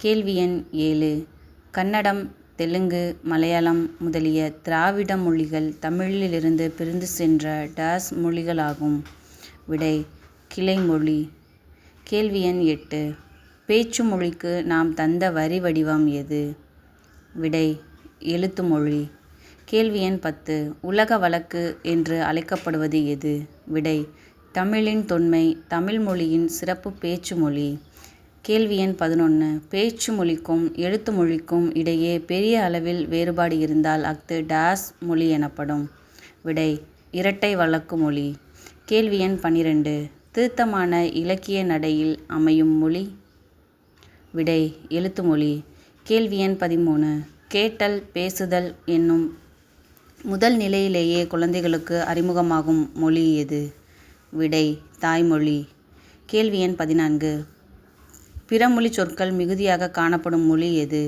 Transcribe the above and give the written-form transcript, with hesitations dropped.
கேள்வி எண் 7. கன்னடம், தெலுங்கு, மலையாளம் முதலிய திராவிட மொழிகள் தமிழிலிருந்து பிரிந்து சென்ற டேஸ் மொழிகளாகும். விடை: கிளைமொழி. கேள்வி எண் 8. பேச்சு மொழிக்கு நாம் தந்த வரி வடிவம் எது? விடை: எழுத்து மொழி. கேள்வி எண் 10. உலக வழக்கு என்று அழைக்கப்படுவது எது? விடை: தமிழின் தொன்மை, தமிழ் மொழியின் சிறப்பு பேச்சு மொழி. கேள்வி எண் 11. பேச்சு மொழிக்கும் எழுத்து மொழிக்கும் இடையே பெரிய அளவில் வேறுபாடு இருந்தால் அஃது டேஸ் மொழி எனப்படும். விடை: இரட்டை வழக்கு மொழி. கேள்வி எண் 12. திருத்தமான இலக்கிய நடையில் அமையும் மொழி? விடை: எழுத்து மொழி. கேள்வி எண் 13. கேட்டல், பேசுதல் என்னும் முதல் நிலையிலேயே குழந்தைகளுக்கு அறிமுகமாகும் மொழி எது? விடை: தாய்மொழி. கேள்வி எண் 14. பிறமொழி சொற்கள் மிகுதியாக காணப்படும் மொழி எது?